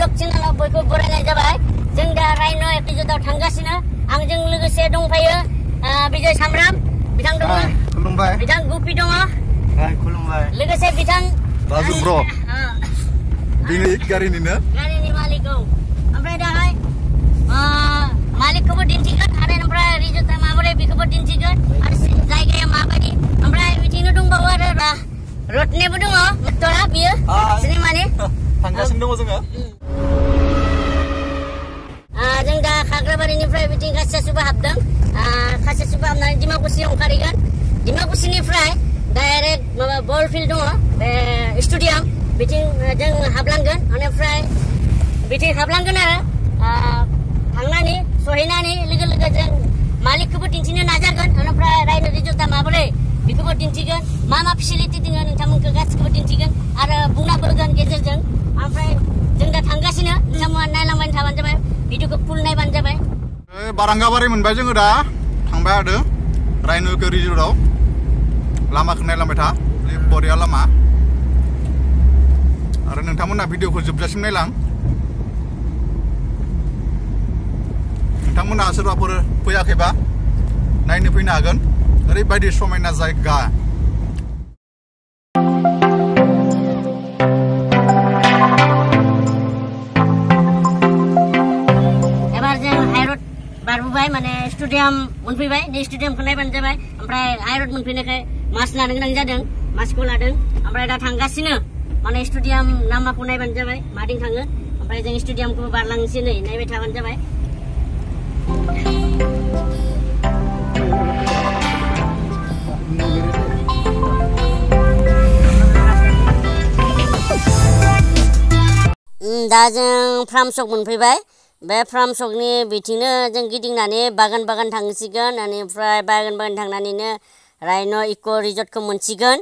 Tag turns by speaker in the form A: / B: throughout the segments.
A: Blog चेनेलाव बयखौ बरायनाय जाबाय। जों दा रायन' एपिसोडआव थांगासिनो। आंजों लोगोसे दंफायो बिजय सामब्राम बिथां दङ।
B: खुलुमबाय।
A: बिथां गुपि दङ।
B: खुलुमबाय।
A: लोगोसे बिथां
B: राजु ब्र। बिनि गारिनि
A: मालिक औ। ओमफ्राय दाहाय मालिकखौबो दिन्थिगोन आरो ओमफ्राय रिजर्टआ माबोरै बेखौबो दिन्थिगोन आरो जायगाया माबायदि। ओमफ्राय बिथिंनो दंबावो आरो रत्नेबो दङ मित्तरा बियो सिनेमानि
B: थांगासिनो दङ जोङो।
A: जों दा खाग्राबारिनिफ्राय बिथिं खासियासुबा हाबदों। खासियासुबा हाबनानै डिमाकुसि ओंखारहैगोन। डिमाकुसिनिफ्राय डाइरेक्ट माबा बल फिल्ड दङ बे स्टेडियाम बिथिं जों हाबलांगोन। बेनिफ्राय बिथिं हाबलांगोन आरो थांनानै सहैनानै लोगो लोगो जों मालिकखौबो दिन्थिनो नाजागोन। बेनिफ्राय रायन' रिजर्टआ माबोरै बेखौबो दिन्थिगोन। मा मा फेसिलिटि दङ नोंथांमोनखौ गासिखौबो दिन्थिगोन आरो बुंनाबो होगोन गेजेरजों। ओमफ्राय जों दा थांगासिनो नोंथांमोना नायलांबाय थाबानो जाबाय। भिडिअखौ फुल नायबानो जाबाय।
B: बारांगाबारि मोनबाय जोङो दा थांबाय थादों रायन' रिजर्टआव। लामाखौ नायलांबाय था बरिया लामा। आरो नोंथांमोना भिडिअखौ जोबजासिम नायलां। नोंथांमोना सोरबाफोर फैयाखैबा नायनो फैनो हागोन। ओरैबायदि समायना जायगा।
A: एबार जों हाइरड बारबोबाय माने स्टेडियाम मोनफैबाय। नै स्टेडियामखौ नायबानो जाबाय। ओमफ्राय हाइरड मोनफैनायखाय मास लानो गोनां जादों। मासखौ लादों। ओमफ्राय दा थांगासिनो माने स्टेडियाम लामाखौ नायबानो जाबाय मादिं थाङो। ओमफ्राय जों स्टेडियामखौ बारलांनोसै नै नायबाय थाबानो जाबाय। दा जों फार्म चक मोनफैबाय। बे फार्म चकनि बिथिंनो जों गिदिंनानै बागान बागान थांसिगोन। बेनिफ्राय बागान बागान थांनानैनो रायन' इक' रिजर्टखौ मोनसिगोन।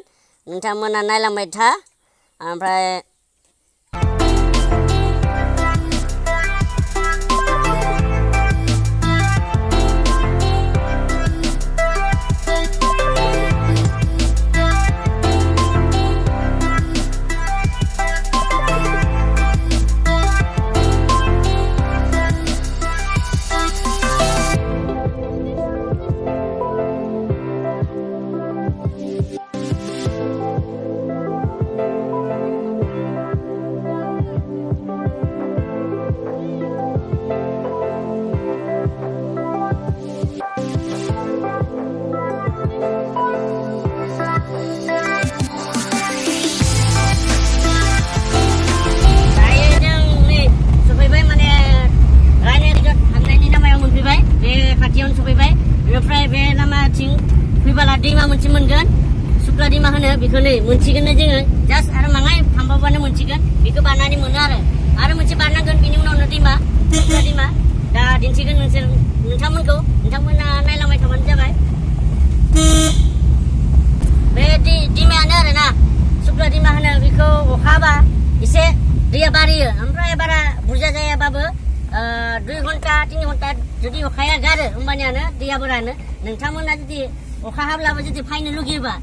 A: नोंथांमोना नायलांबाय था। ओमफ्राय बेनिफ्राय बे लामाथिं फैबाला दैमा मोनसे मोनगोन। सुक्ला दैमा होनो बेखौ नै मोनसिगोन जोङो। जास्ट आरो माङाय थांबावबानो मोनसिगोन। बेखौ बारनानै मोनो आरो मोनसे बारनांगोन। बेनि उनावनो दैमा सुक्ला दैमा दा दिन्थिगोन नोंथांमोनखौ। नोंथांमोना नायलांबाय थाबानो जाबाय। बे दैमायानो आरोना सुक्ला दैमा होनो बेखौ। अखा हाबा एसे दैया बारियो। ओमफ्राय बारा बुरजा जायाबाबो 2 घन्टा 3 घन्टा जुदि अखाया गारो होमबानियानो दैयाबो रानो। नोंथांमोना जुदि अखा हाब्लाबो जुदि फैनो लुगैयोबा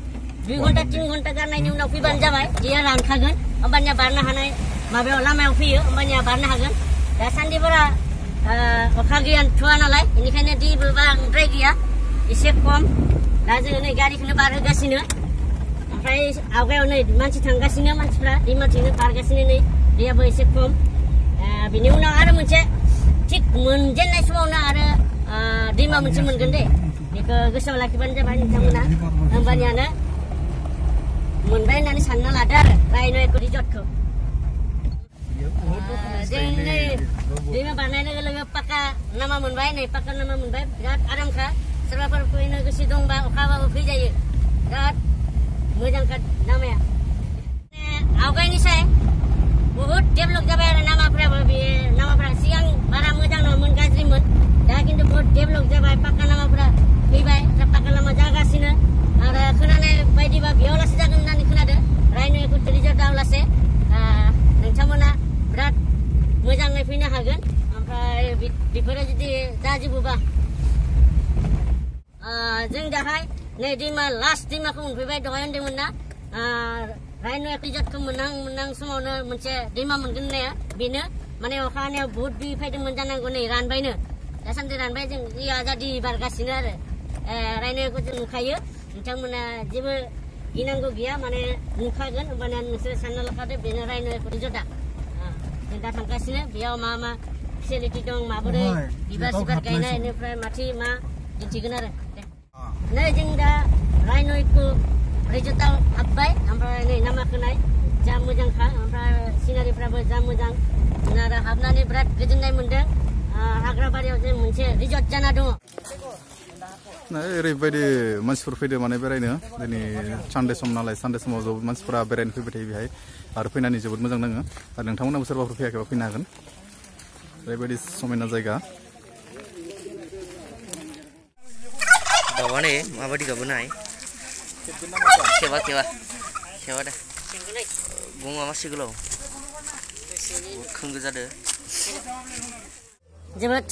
A: 2 घन्टा 3 घन्टा गारनायनि उनाव फैबानो जाबाय। दैया रानखागोन होमबानिया बारनो हानाय माबायाव लामायाव फैयो। होमबानिया बारनो हागोन। दासान्दि बारा अखा गैथ'वा नालाय बेनिखायनो दैबो बांद्राय गैया एसे खम। दा जोङो नै गारिखौनो बारहोगासिनो। ओमफ्राय आवगायाव नै मानसि थांगासिनो। मानसिफ्रा दैमाथिंनो बारगासिनो। नै दैयाबो एसे खम। बिनि उनाव आरो मोनसे थिग मोनजेननाय समावनो आरो दैमा मोनसे मोनगोन दे। बेखौ गोसोआव लाखिबानो जाबाय नोंथांमोना। होमबानियानो मोनबाय होननानै सानना लादो आरो रायन' इक' रिजर्टखौ। जों नै दैमा बारनाय लोगो लोगो पाक्का लामा मोनबाय। नै पाक्का लामा मोनबाय। बिराद आरामखा। सोरबाफोर फैनो गोसो दंबा अखा हाबाबो फैजायो। बिराद मोजांखा लामाया। आवगायनिसाय बहुत डेभलप जाबाय आरो लामाफ्राबो। बे लामाफ्रा सिगां बारा मोजां नङामोन, गाज्रिमोन। दा खिन्थु बहुत डेभलप जाबाय। पाक्का लामाफ्रा फैबाय। दा पाक्का लामा जागासिनो। आरो खोनानाय बायदिबा बेयाव लासै जागोन होननानै खोनादों रायन' इक' रिजर्टआव लासै। नोंथांमोना बिराद मोजाङै फैनो हागोन। ओमफ्राय बेफोरो जुदि जाजोबोबा जों दाहाय नै दैमा लास्ट दैमाखौ मोनफैबाय। दहाय होनदोंमोन ना रायन' इक' रिजर्टखौ मोनहां समावनो मोनसे दैमा मोनगोन होननाया बेनो। माने अखा हानायाव बहुत दै फैदोंमोन जानांगौ नै रानबायनो दासान्दि रानबाय जों दैया जादि बारगासिनो आरो रायनायखौ जों नुखायो नोंथांमोना जेबो गिनांगौ गैया माने नुखागोन होमबाना नोंसोर सानना लाखादो बेनो रायनो रिजर्टआ जों दा थांगासिनो बेयाव मा मा फेसिलिटि दं माबोरै बिबार सिबार गायनाय बेनिफ्राय माथि मा दिन्थिगोन आरो नै जों दा रायन' इको रिजर्टआव हाबबाय ओमफ्राय नै नामा खोनाय जा मोजांखा ओमफ्राय सिनारिफ्राबो जा मोजां आरो हाबनानै बिराद गोजोननाय मोन्दों हाग्राबारियाव जों मोनसे रिजर्ट जाना दङ
B: ओरैबायदि मानसिफोर फैदो माने बेरायनो दिनै सानडे सम नालाय सानडे समाव जोबोद मानसिफोरा बेरायनो फैबाय थायो बेहाय आरो फैनानै जोबोद मोजां नाङो आरो नोंथांमोनाबो सोरबाफोर फैयाखैबा फैनो हागोन ओरैबायदि समायना जायगा
C: दाउआ नै माबायदि गाबोनाय खेबा दा गङा मासे गोलाव खोंगो जादो
A: जोबोद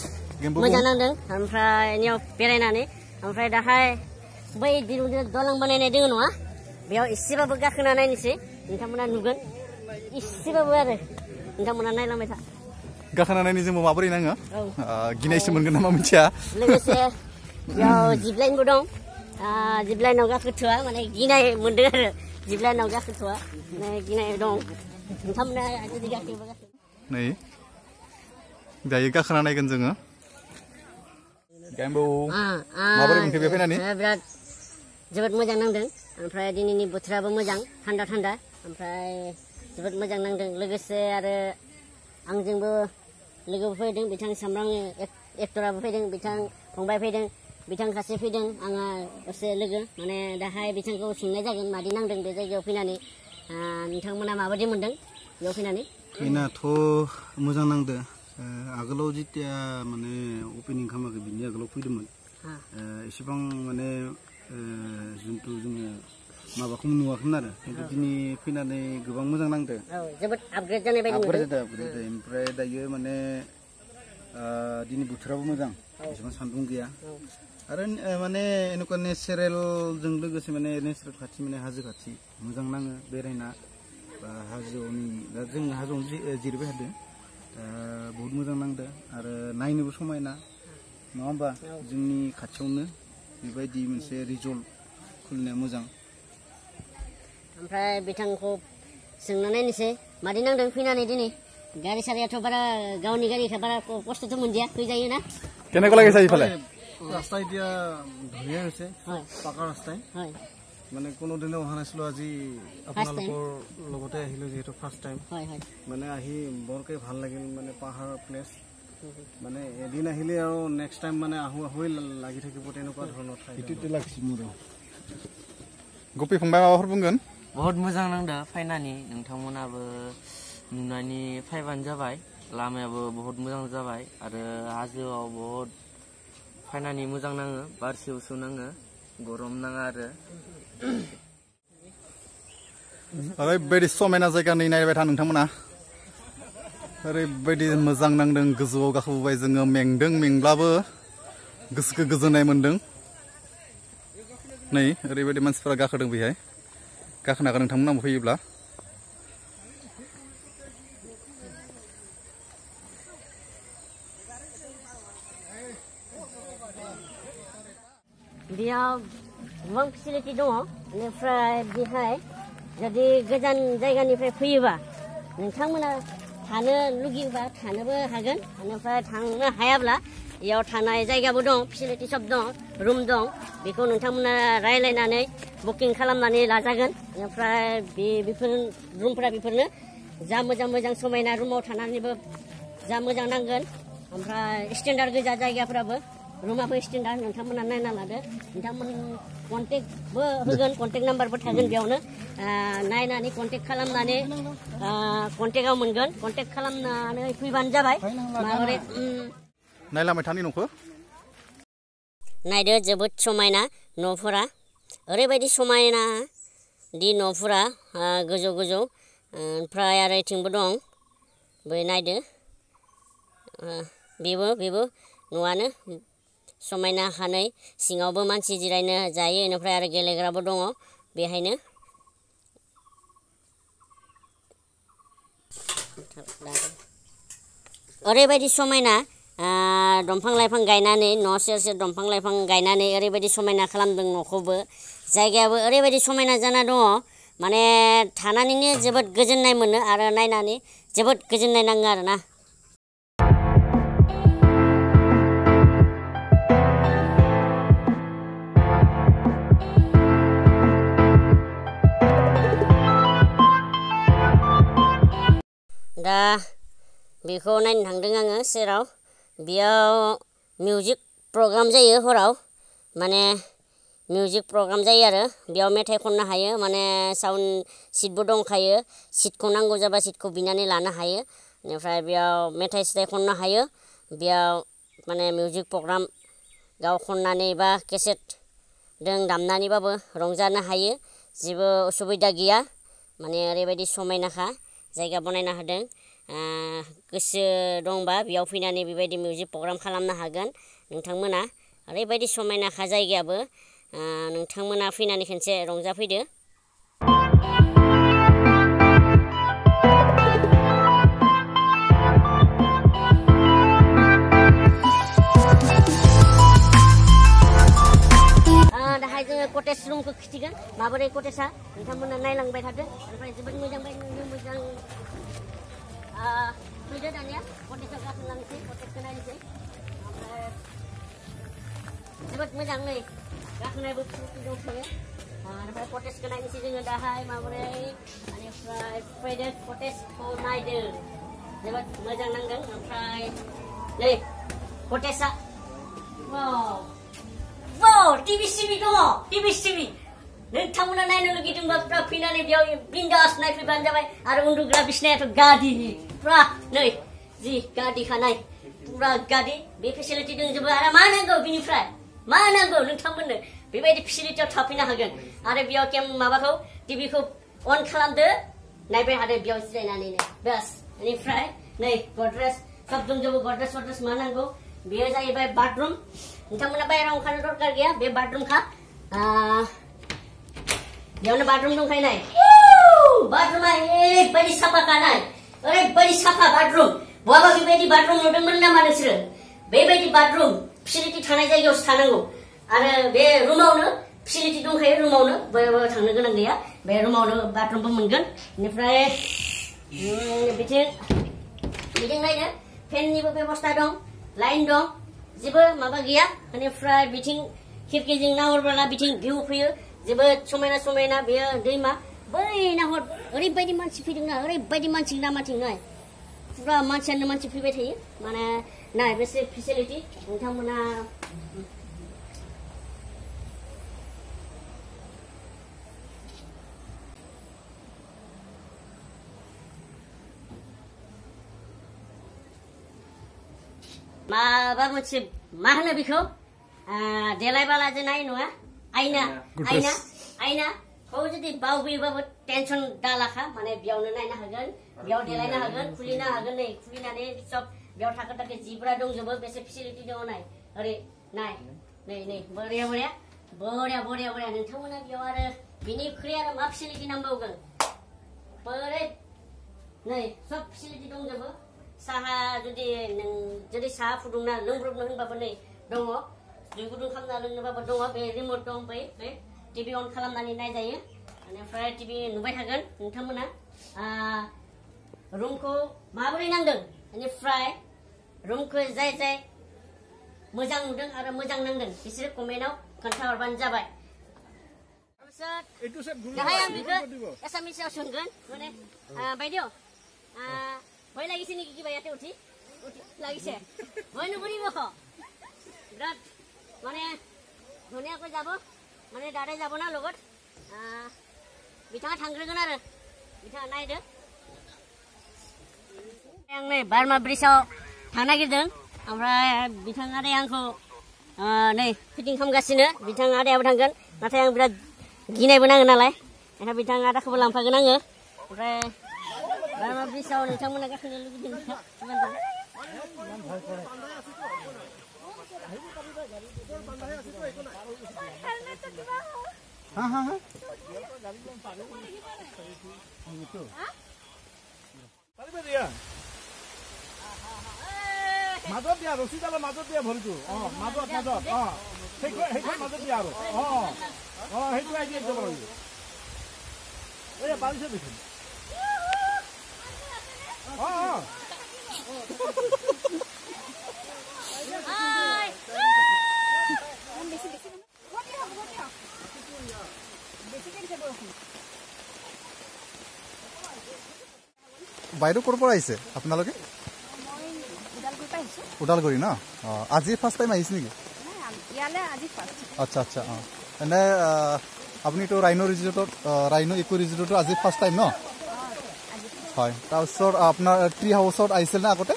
A: मोजां नांदों ओमफ्राय नियाव बेरायनानै ओमफ्राय दाहाय बै दिरुंजों दालां बानायनाय दङ नङा बेयाव एसेबाबो गाखोना नायनोसै नोंथांमोना नुगोन एसेबाबो आरो नोंथांमोना नायलांबाय था
B: गाखोना नायनो जोंबो माबोरै नाङो गिनायसो मोनगोन नामा मिथिया
A: लोगोसे बेयाव जिप लाइनबो दं जिप लाइनाव गाखोथ'वा माने गिनाय मोनदों आरो जिप लाइनाव गाखोथ'वा माने गिनाय दं नोंथांमोना जुदि गाखोयोबा गाखो
B: नै दायो गाखोना नायगोन जोङो माबोरै मोनखो बे फैनानै
A: बिराद जोबोद मोजां नांदों ओमफ्राय दिनैनि बोथोराबो मोजां थान्दा ओमफ्राय जोबोद मोजां नांदों लोगोसे आरो आंजोंबो लोगोबो फैदों बिथां सामब्राम एक्टराबो फैदों बिथां फंबाय फैदों बिथां सासे फैदों आंहा दसे लोगो माने दाहाय बिथांखौ सोंनाय जागोन मादि नांदों बे जायगायाव फैनानै नोंथांमोना माबायदि मोनदों बेयाव फैनानै
D: फैनाथ' मोजां नांदो आगोलाव जेतिया माने अपेनिं खालामाखै बिनि आगोलाव फैदोंमोन एसेबां माने जिन्तु जोङो माबाखौ नुवाखैमोन आरो खिन्थु दिनै फैनानै गोबां मोजां नांदो
A: जोबोद आपग्रेड जानाय बायदि मोनदों
D: ओमफ्राय दायो माने दिनै बोथोराबो मोजां एसेबां सान्दुं गैया आरो माने एनेकुवा नेचारेलजों लोगोसे माने नेचारेल खाथि माने हाजो खाथि मोजां नाङो बेरायना बा हाजोनि दा जों हाजोआवनो जिरायबाय थादों बहुत मोजां नांदो आरो नायनोबो समायना नङा होमबा जोंनि खाथियावनो बेबायदि मोनसे रिजर्ट खुलिनाया मोजां
A: ओमफ्राय बिथांखौ सोंना नायनोसै मादि नांदों फैनानै दिनै गारि सारियाथ' बारा गावनि गारिखौ बारा खस्थ'थ' मोनदिया फैजायो ना
B: কেনেকুৱা লাগিছে ইফালে
D: ৰাস্তা এতিয়া ধুনীয়া হৈছে পাকা ৰাস্তাই মানে কোনোদিনে অহা নাছিলো আজি আপোনালোকৰ লগতে আহিলো যিহেতু ফাৰ্ষ্ট টাইম মানে আহি বৰকে ভাল লাগিল মানে পাহাৰ প্লেচ মানে এদিন আহিলে আৰু নেক্সট টাইম মানে আহোই লাগি থাকিব তেনেকুৱা ধৰণৰ ঠাই এইটোতে লাগিছে মোৰ
B: गपि फंबाय माबाफोर बुंगोन
C: बहुत मोजां नांदो फायनानै नोंथांमोनाबो नुनानै फायबानो जाबाय लामायाबो बहुत मोजां जाबाय आरो हाजोआव बहुत फायनानै मोजां नाङो बार सिउ सिउ नाङो गरम नाङा आरो
B: ओरैबायदि समायना जायगा नै नायबाय था नोंथांमोना ओरैबायदि मोजां नांदों गोजौआव गाखोबोबाय जोङो मेंब्लाबो गोसोखौ गोजोननाय मोन्दों नै ओरैबायदि मानसिफोरा गाखोदों बेहाय गाखोनो हागोन नोंथांमोनाबो फैयोब्ला
A: बेयाव गोबां फेसिलिटि दङ बेनिफ्राय बेहाय जुदि गोजान जायगानिफ्राय फैयोबा नोंथांमोना थानो लुगैयोबा थानोबो हागोन बेनिफ्राय थांनो हायाब्ला बेयाव थानाय जायगाबो दं फेसिलिटि सब दं रुम दं बेखौ नोंथांमोना रायलायनानै बुकिं खालामनानै लाजागोन बेनिफ्राय बेफोर रुमफोरा बेफोरनो जा मोजां समायना रुमाव थानानैबो जा मोजां नांगोन ओमफ्राय स्टेन्डार्ड गोजा जायगाफोराबो रुमाबो स्टेन्डार्ड नोंथांमोना नायना लादो नोंथांमोन कन्टेक्टबो होगोन कन्टेक्ट नाम्बारबो थागोन बेयावनो नायनानै कन्टेक्ट खालामनानै कन्टेक्टआव मोनगोन कन्टेक्ट खालामनानै फैबानो जाबाय माबोरै
B: नायलांबाय थानि न'खौ
A: नायदो जोबोद समायना न'फोरा ओरैबायदि समायना दि न'फोरा गोजौ ओमफ्राय आरो इथिंबो दं बै नायदो बेबो न'आनो समायना हानै सिङावबो मानसि जिरायनो जायो बेनिफ्राय आरो गेलेग्राबो दङ बेहायनो ओरैबायदि समायना दंफां लाइफां गायनानै न' सेर सेर दंफां लाइफां गायनानै ओरैबायदि समायना खालामदों न'खौबो जायगायाबो ओरैबायदि समायना जाना दङ माने थानानैनो जोबोद गोजोननाय मोनो आरो नायनानै जोबोद गोजोननाय नाङो आरोना। दा बेखौ नायनो थांदों आङो सेराव बेयाव मिउजिक प्रग्राम जायो हराव माने मिउजिक प्रग्राम जायो आरो बेयाव मेथाइ खननो हायो माने साउन्ड सिटबो दंखायो सिटखौ नांगौ जाबा सिटखौ बिनानै लानो हायो बेनिफ्राय बेयाव मेथाइ सिथाइ खननो हायो बेयाव माने मिउजिक प्रग्राम गाव खननानै बा केसेट दों दामनानैबाबो रंजानो हायो जेबो उसुबिदा गैया माने ओरैबायदि समायनाखा जायगा बनायना होदों गोसो दंबा बेयाव फैनानै बेबायदि मिउजिक प्रग्राम खालामनो हागोन नोंथांमोना ओरैबायदि समायनाखा जायगायाबो नोंथांमोना फैनानै खनसे रंजाफैदो। दाहाय जोङो कटेज रुमखौ खिथिगोन माबोरै कटेजआ नोंथांमोना नायलांबाय थादो ओमफ्राय जोबोद मोजां मोजां फैदो दानिया कटेजआव गाखोलांसै कटेजखौ नायनोसै ओमफ्राय जोबोद मोजां नै गाखोनायबो दंखायो ओमफ्राय कटेजखौ नायनोसै जोङो दाहाय माबोरै बेनिफ्राय फैदो कटेजखौ नायदो जोबोद मोजां नांगोन ओमफ्राय नै कटेजआ टिभि सिभि दङ टिभि सिभि नोंथांमोना नायनो लुगैदोंबा फैनानै बेयाव बिन्दास नायफैबानो जाबाय आरो उन्दुग्रा बिसनायाथ' गादि फुरा नै जि गादि खानाय फुरा गादि बे फेसिलिटि दंजोबो आरो मा नांगौ बिनिफ्राय मा नांगौ नोंथांमोननो बेबायदि फेसिलिटियाव थाफैनो हागोन आरो बेयाव माबाखौ टिभिखौ अन खालामदो नायबाय थादो बेयाव जिरायनानैनो बास बेनिफ्राय नै गद्रेज सब दंजोबो गद्रेज सद्रेज मा नांगौ बेयो जाहैबाय बाथरुम नोंथांमोना बाहेरायाव ओंखारनो दरकार गैया बे बाथरुमखा बेयावनो बाथरुम दंखायो नाय बाथरुमा ओरैबायदि साफाखा नाय ओरैबायदि साफा बाथरुम बहाबा बेबायदि बाथरुम नुदोंमोन नामा नोंसोरो बेबायदि बाथरुम फेसिलिटि थानाय जायगायावसो थानांगौ आरो बे रुमावनो फेसिलिटि दंखायो रुमावनो बयबो थांनो गोनां गैया बे रुमावनो बाथरुमबो मोनगोन बेनिफ्राय बिथिं नायनो फेननिबो बेबस्था दं लाइन दं जेबो माबा गैया बेनिफ्राय बिथिं खिरखिजों नाहरब्ला बिथिं भिउ फैयो जोबोद समायना समायना बेयो दैमा बै नाहर ओरैबायदि मानसि फैदोंना ओरैबायदि मानसि लामाथिं नाय फुरा मानसियानो मानसि फैबाय थायो माने नाय बेसे फेसिलिटि नोंथांमोना माबा मोनसे मा होनो बेखौ देलायबाला जे नाय नङा आयना आयना आयनाखौ जुदि बावबोयोबाबो टेनसन दालाखा माने बेयावनो नायनो हागोन बेयाव देलायनो हागोन खुलिनो हागोन नै खुलिनानै सब बेयाव थाखो थाखो जिफोरा दंजोबो बेसे फेसिलिटि दङ नाय ओरै नाय नै नै बरिया बरिया बरिया बरिया बरिया नोंथांमोना बेयाव आरो बिनिख्रुइ आरो मा फेसिलिटि नांबावगोन बोरै नै सब फेसिलिटि दंजोबो साहा जुदि साहा फुदुंना लोंब्रबनो होनबाबो नै दङ दै गुदुं खालामना लोंनोबाबो दङ बे रिमट दं बे टिभि अन खालामनानै नायजायो बेनिफ्राय टिभि नुबाय थागोन नोंथांमोना रुमखौ माबोरै नांदों बेनिफ्राय रुमखौ जाय मोजां नुदों आरो मोजां नांदों बिसोरो कमेन्टआव खोन्थाहरबानो जाबाय दाहाय आं बेखौ एसामिसाव सोंगोन माने বাইদেউ ভয় লাগিছে নেকি কিবা ইয়াতে উঠি লাগিছে ভয় নকৰিব বিৰাট মানে ধুনীয়াকৈ যাব মানে দাদাই যাব না লগত बिथाङा थांग्रोगोन आरो बिथाङा नायदो आं नै बार्मा ब्रिजआव थांनो नागिरदों ओमफ्राय बिथाङा आदाया आंखौ नै फिटिं खालामगासिनो बिथाङा आदायाबो थांगोन नाथाय आं बिराद गिनायबो नाङो नालाय ओंखायनो बिथाङा आदाखौबो लांफागोन आङो ओमफ्राय बार्मा ब्रिजआव नोंथांमोना गाखोनो लुगैदों
E: মাজত দিয়া ৰছীডালৰ মাজত দিয়া ভৰিটো মাজত সেইখন মাজত দিয়া আৰু সেইটো আইডিয়া দিব লাগিব এই বালিছে দেখোন
B: বাইদেউ ক'ৰ পৰা আহিছে আপোনালোকে ওদালগুৰি ন আজি ফাৰ্ষ্ট টাইম আহিছে নেকি আচ্ছা আচ্ছা এনে আপুনিতো ৰাইনো ৰিজৰ্টত ৰাইনো ইকো ৰিজৰ্টতো আজি ফাৰ্ষ্ট টাইম ন হয় তাৰপিছত আপোনাৰ ট্ৰি হাউচত আহিছিল নে আগতে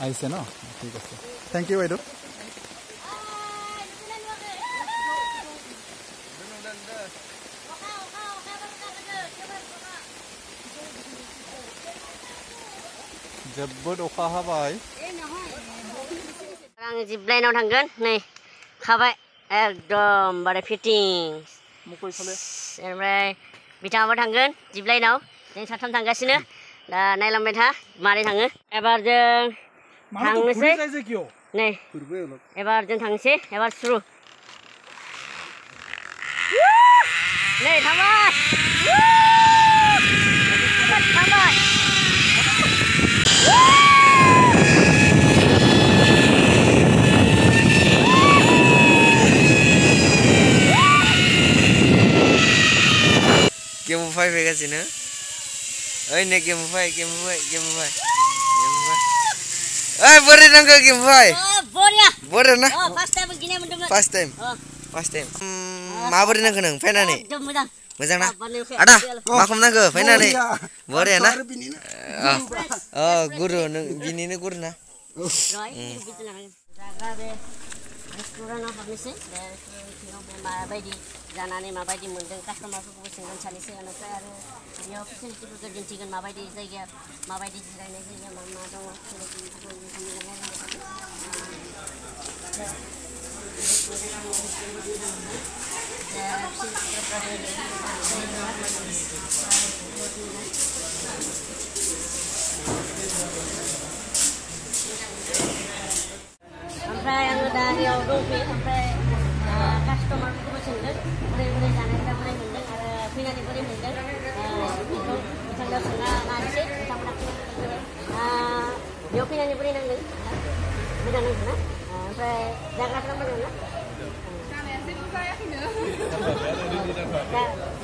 B: আহিছে ন ঠিক আছে থেংক ইউ বাইদেউ जोबोद अखा हाबाय
A: आं जिप लाइनाव थांगोन नै खाबाय एकदम बारे फिटिंस ओमफ्राय बिथाङाबो थांगोन जिप लाइनाव जों साथाम थांगासिनो दा नायलांबाय था मारै थाङो एबार जों थांनोसै नै एबार जों थांनोसै एबार सुरु नै थांबाय थांबाय
C: Gemufai faigasino. Oi ne gemufai. Boleh nangka gemufai. Boleh na?
A: First time begini mendem.
C: First time. Mabori nangka nang fena ni. Mezang na. Ada. Makum nangka fena ni. Boleh na? Guru nang bini ni guru na.
A: Restoran apa sih? Mabaidi janane mabaidi mendeng customer ku singgon salise anaknya ada dia facility ku gentikan mabaidi zaga mabaidi jiraine zaga mama dong sampai yang udah yang rumpi sampai customer ku singgon boleh jangan kita boleh mendeng ada punya di boleh mendeng itu misalnya sana nasi sama nak dia punya di boleh nendeng beda nendeng sampai jangan kita boleh nendeng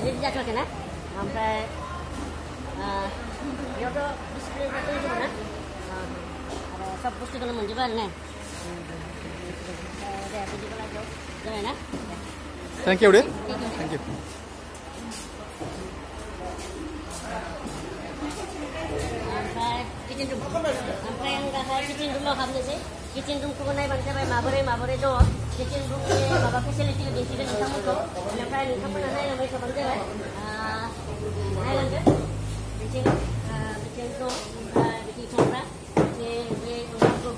A: jadi jatuh kena sampai dia tu display itu mana ada सब पुस्तक kalau menjual nih ada penjual aja jangan na
B: thank you deh thank you
A: sampai kitchen room sampai yang dah kitchen room lah kami sih kitchen room ko naik bangsa bay mabore do kitchen room ni baba facility di sini kita mau tu sampai ni kamu naik namai so bangsa bay naik lagi kitchen room di kamera ni orang tu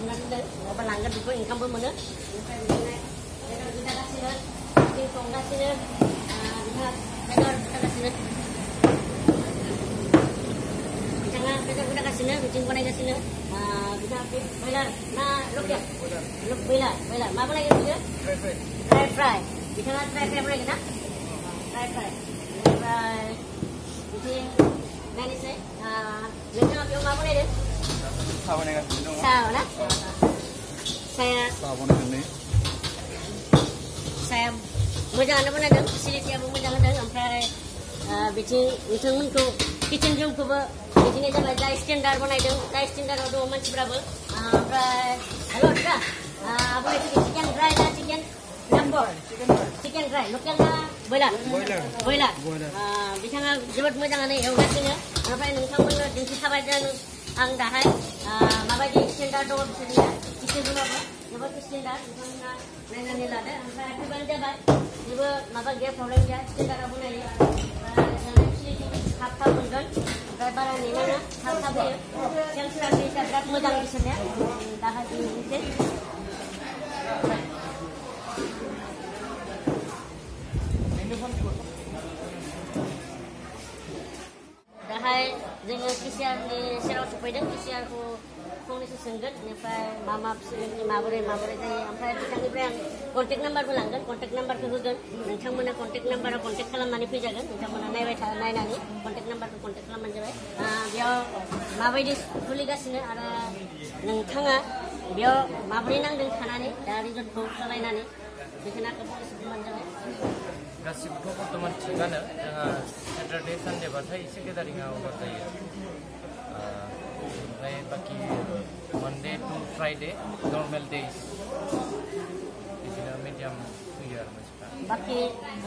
A: nanda bapa langgar di ko income pun mana kita kasih di konggas ini lihat kita kasih kita kasih nih, kucing konek kasih nih, bisa boiler, nah look ya, look boiler, apa lagi itu? Dry fry, bisa nggak dry fry boleh kita? Dry fry, kucing, nani sih, nanti apa yang apa lagi?
B: sabun kan?
A: Sabun, nah?
B: Sabun ini.
A: Saya mau jangan apa nado, facility apa mau jangan nado, sampai bikin itu kitchen room ko ba ini jaga dry standard banai dong dry standard ada manch berapa halo dah apa itu chicken dry dah chicken number chicken dry lokal dah boiler bisa nggak jawab mau jangan nih udah sini apa yang kamu nggak dinsi sabar dan ang dahai apa di standard dong bisa dia chicken room apa jawab standard bukan nanya nila dah apa itu bang jawab jawab apa dia problem dia standard apa nih hafta mungkin barang ini mana hafta beli yang sudah bisa berat mudang di sana dah ini dah dengan kisiar di serau supaya dan kisiar ku फंनैसो सोंगोन बेनिफ्राय मा फिसियो माबोरै जायो ओमफ्राय बिथांनिफ्राय आं कन्टेक्ट नाम्बारबो लांगोन कन्टेक्ट नाम्बारखौ होगोन नोंथांमोना कन्टेक्ट नाम्बाराव कन्टेक्ट खालामनानै फैजागोन नोंथांमोना नायनानै कन्टेक्ट नाम्बारखौ कन्टेक्ट खालामबानो जाबाय बेयाव माबायदि सोलिगासिनो आरो नोंथाङा बेयाव माबोरै नांदों थानानै दा रिजर्टखौ सालायनानै बेखौनो आंखौ फंनैसो बुंबानो जाबाय
C: गासिबोथ' बर्थमान थिगानो जोंहा सेटारडे सानडेबाथाय एसे गेदारिंआ अभार जायो ओमफ्राय बाखि मानडे टु फ्राइडे नर्मेल डेज बिदिनो मिडियाम फैयो आरो मानसिफ्रा
A: बाखि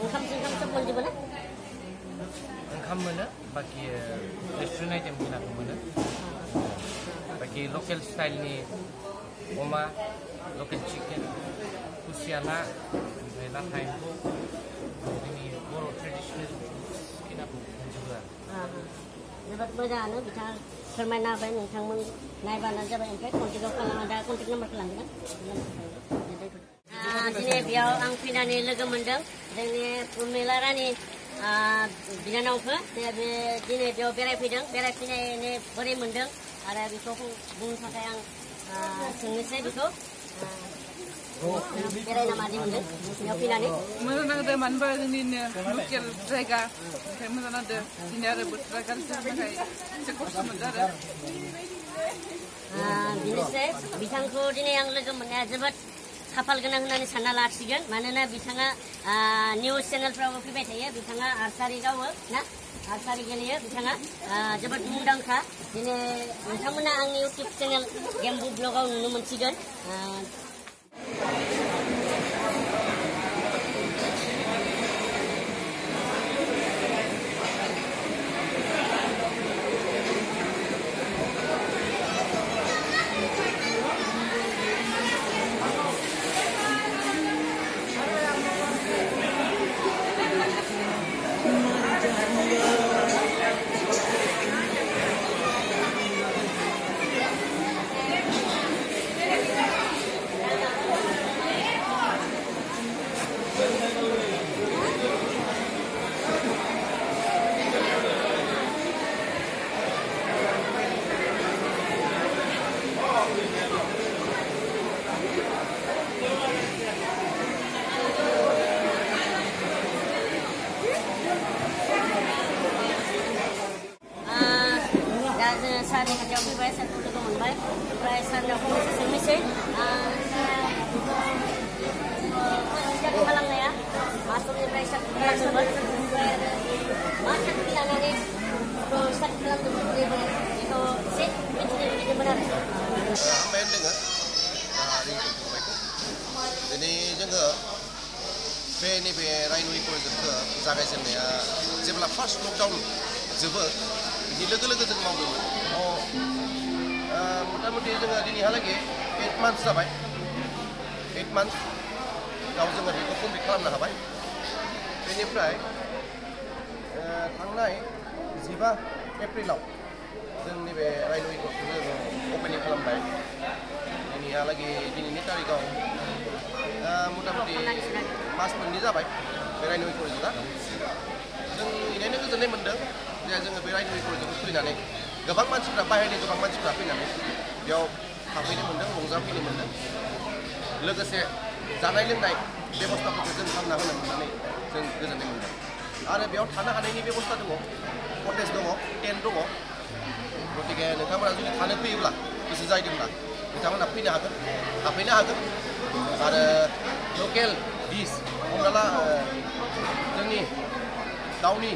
A: ओंखाम सब मोनजोबो ना
C: ओंखाम मोनो बाखि रेस्टुरेन्ट आइटेम खिनाखौ मोनो बाखि लकेल स्टाइलनि अमा लकेल चिकेन खुसिया ना ओमफ्राय लाथा एम्फौ जोंनि बर' ट्रेडिसनेल खिनाखौ मोनजोबो आरो
A: जोबोद मोजाङानो बिथाङा फोरमायना होबाय नोंथांमोन नायबानो जाबाय ओमफ्राय कन्टेक्टआव खालामा दा कन्टेक्ट नाम्बारखौ लांगोन दिनै बेयाव आं फैनानै लोगो मोनदों जोंनि उर्मिला रानि बिनानावखौ बे दिनै बेयाव बेरायफैनानै बोरै मोनदों आरो बेखौ बुंनो थाखाय आं सोंनोसै बेखौ बेरायना मादि मोनदों नोंसिनियाव फैनानै
F: मोजां नांदों मानो होनबा जोंनिनो लकेल जायगा ओमफ्राय मोजां नांदों दिनै आरो बोथोरा गाज्रि जानो थाखाय एसे खस्थ' मोनदों आरो
A: बेनोसै बिथांखौ दिनै आं लोगो मोननाया जोबोद खाफाल गोनां होननानै सानना लासिगोन मानोना बिथाङा निउस चेनेलफ्रावबो फैबाय थायो बिथाङा आर्सारि गावो ना आर्सारि गेलेयो बिथाङा जोबोद मुंदांखा दिनै नोंथांमोना आंनि इउटुब चेनेल गेम्बु ब्लगाव नुनो मोनसिगोन सारनि खाथियाव फैबाय सारखौ लोगो मोनबाय ओमफ्राय सारनाव फंनैसो सोंनोसै खालामनाया मा समनिफ्राय स्टार्ट खालामदोंमोन ओमफ्राय आरो मा थांखि लानानै स्टार्ट खालामदोंमोन बेखौ एसे मिथिनो लुबैदोंमोन आरो
G: हामबायानो दोङो दिनै जोङो बे नैबे रायन' प्रजेक्टखौ जागायजेननाया जेब्ला फार्स्ट लकडाउन जोबो बिनि लोगो लोगो जों मावदोंमोन मथा मथि जोङो दिनैहालागै 8 मान्थस जाबाय 8 मान्थस गाव जोङो बेखौ कमप्लिट खालामनो हाबाय बेनिफ्राय थांनाय 15 एप्रिलाव जोंनि बे रायन' इक'खौ जोङो अपेनिं खालामबाय दिनैहालागै दिनैनि तारिखआव मथा मथि मास मोननै जाबाय बे रायन' इक' रिजर्टआ जों इनायनो गोजोननाय मोन्दों जे जोङो बे रायन' इक' रिजर्टखौ खुलिनानै गोबां मानसिफ्रा बाहेरनि गोबां मानसिफ्रा फैनानै बेयाव थाफैनो मोन्दों रंजाफैनो मोन्दों लोगोसे जानाय लोंनाय बेबस्थाफोरखौ जों खालामना होनो मोननानै जों गोजोननाय मोन्दों आरो बेयाव थानो हानायनि बेबस्था दङ कटेज दङ टेन्ट दङ गतिके नोंथांमोना जुदि थानो फैयोब्ला गोसो जादोंब्ला नोंथांमोना फैनो हागोन थाफैनो हागोन आरो लकेल डिश हमना ला जोंनि दाउनि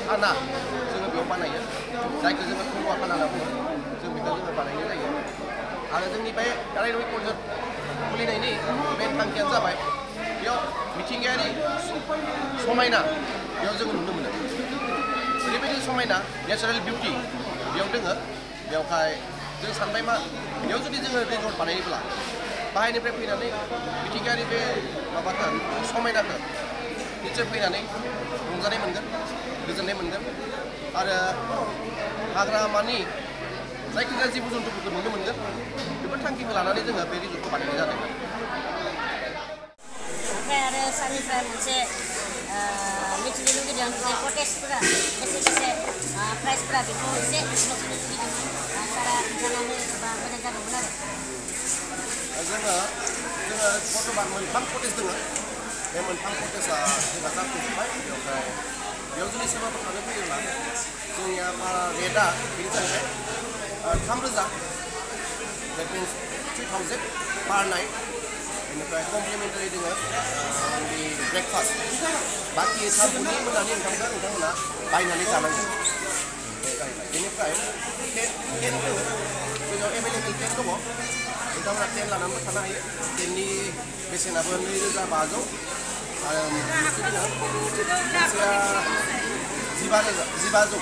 G: खाना जोङो बेयाव बानायो जायखौ जोङो थुंगा खाना होनना बुङो जों बेखौ जोङो बानायनाय जायो आरो जोंनि बे रायन' इक' रिजर्ट खुलिनायनि मेन थांखियानो जाबाय बेयाव मिथिंगायारि समायना बेयाव जोङो नुनो मोनो ओरैबायदि समायना नेचारेल बिउटि बेयाव दोङो बेयावहाय जों सानबाय मा बेयाव जुदि जोङो रिजर्ट बानायोब्ला बाहायनिफ्राय फैनानै मिथिंगायारि बे माबाखौ समायनाखौ निश्चय फैनानै रंजानाय मोनगोन गोजोननाय मोनगोन आरो हाग्रामानि जायखिजाया जिब जुन्थुफोरखौ नुनो मोनगोन बेफोर थांखिखौ लानानै जोङो बे रिजर्टखौ बानायनाय जादोंमोन
A: ओमफ्राय आरो सारनिफ्राय मोनसे मिथिनो लुगैदों जे कटेजफोरा बेसे प्राइसफोरा बेखौ एसे मिथिनो लुगैदोंमोन सारा खिन्थानानै बा जादोंमोन आरो
G: जोङो बर्थमान मोनथाम कटेज दङ बे मोनथाम कटेजआ जोंहा जाफुंजोब्बाय बेयाव जुदि सोरबाफोर थानो फैयोब्ला जोंनिया रेटआ बेनो जाहैबाय 3,000 that means 3,000 per night बेनिफ्राय कमप्लिमेन्टारि दङ ब्रेकफास्ट बाखि सानफुनि मोनानि ओंखामखौ नोंथांमोना बायनानै जानांगोन बेनिफ्राय टेन्ट दङ जोंनाव एभेलेबेल टेन्ट दङ नोंथांमोना टेन्ट लानानैबो थानो हायो टेन्टनि बेसेनाबो 2,500 आरो मोनसेया 1,500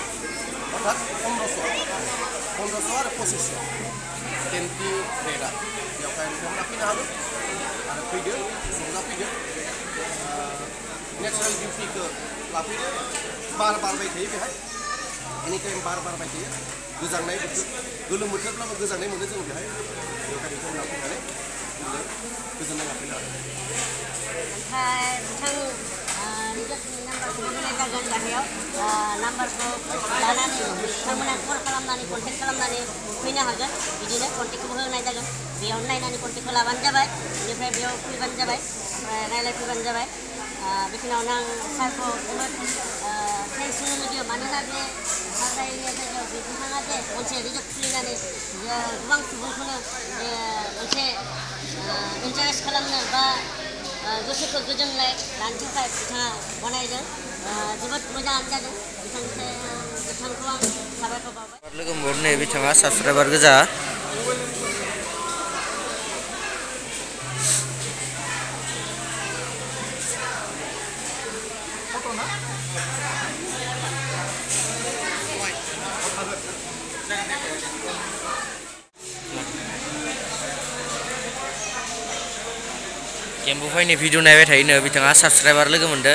G: अर्थात 1,500 आरो 2,500 टेन्टनि रेटआ बेवहाय नोंथांमोना फैनो हागोन आरो फैदो रंजाफैदो नेचारेल बिउटिखौ लाफैदो बार बारबाय थायो बेहाय एनिटाइम बार बारबाय थायो गोजांनाय बोथोर गोलोम बोथोरब्लाबो गोजांनाय मोनो जों बेहाय बेवहाय नोंथांमोना फैनानै गोजोननाय लाफैनो हागोन
A: ओमफ्राय रिजर्टनि नाम्बारखौबो होनाय जागोन गाहायाव नाम्बारखौ लानानै नोंथांमोना कल खालामनानै कन्टेक्ट खालामनानै फैनो हागोन बिदिनो कन्टेक्टखौबो होनाय जागोन बेयाव नायनानै कन्टेक्टखौ लाबानो जाबाय बेनिफ्राय बेयाव फैबानो जाबाय ओमफ्राय रायज्लायफैबानो जाबाय बेखिनियावनो आं सारखौ जोबोद थेंक्स होनो लुगैयो मानोना बे हाग्रानि जायगायाव बिथाङा जे मोनसे रिजर्ट खुलिनानै गोबां सुबुंखौनो मोनसे इन्टारेस्ट खालामनो बा गोसोखौ गोजोननाय लानो थाखाय बिथाङा बनायदों जोबोद मोजाङानो जादों बिथांखौ आं साबायखर बावबाय
C: लोगो मोनबावदों बिथाङा साबसक्राइबार गोजा केम्पु फैनाय भिडिअ नायबाय थायोनो बिथाङा साबसक्राइबार लोगो मोनदो